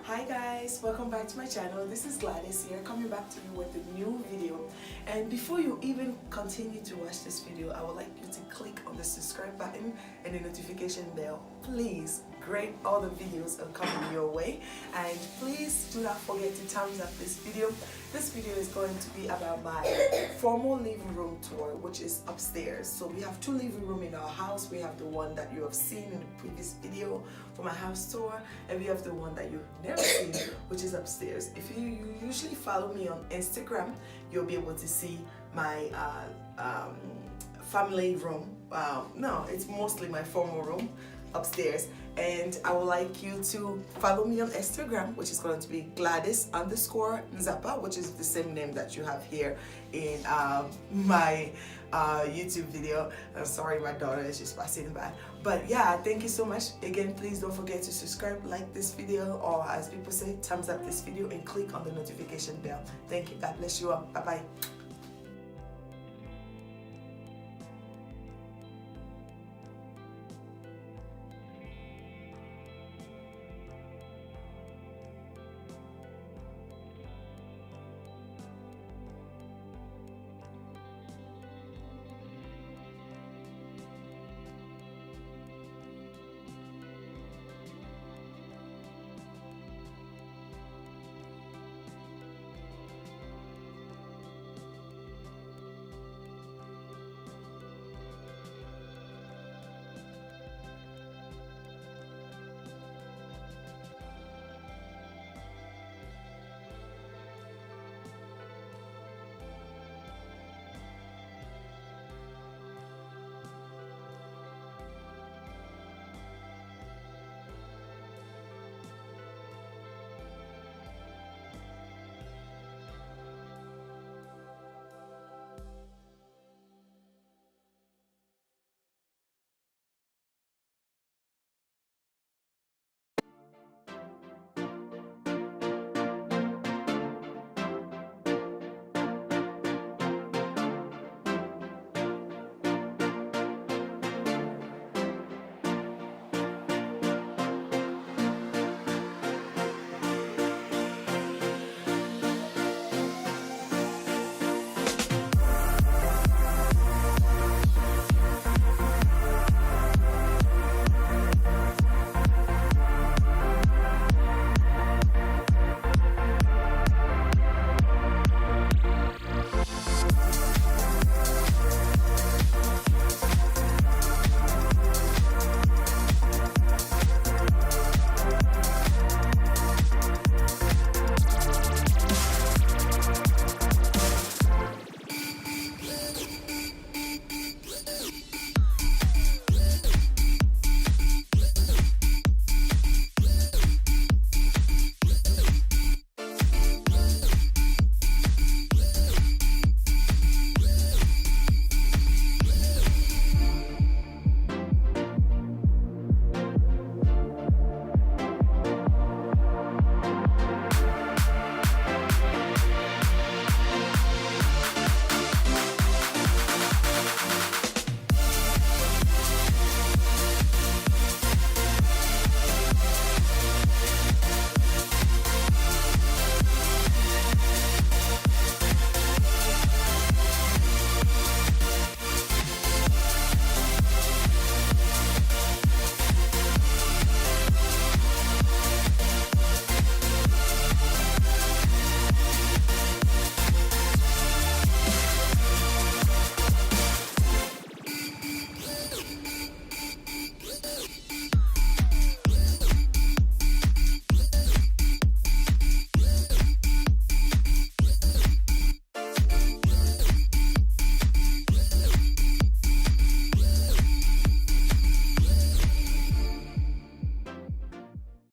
Hi guys, welcome back to my channel. This is Gladys here, coming back to you with a new video. And before you even continue to watch this video, I would like you to click on the subscribe button and the notification bell. Please grade all the videos are coming your way, and please do not forget to thumbs up this video. This video is going to be about my formal living room tour, which is upstairs. So we have two living rooms in our house. We have the one that you have seen in the previous video for my house tour, and we have the one that you've never seen, which is upstairs. If you usually follow me on Instagram, you'll be able to see my family room. No, it's mostly my formal room upstairs, and I would like you to follow me on Instagram, which is going to be Gladys_Nzapa, which is the same name that you have here in my YouTube video. I'm sorry, my daughter is just passing by. But yeah, thank you so much. Again, please don't forget to subscribe, like this video, or as people say, thumbs up this video and click on the notification bell. Thank you. God bless you all. Bye bye.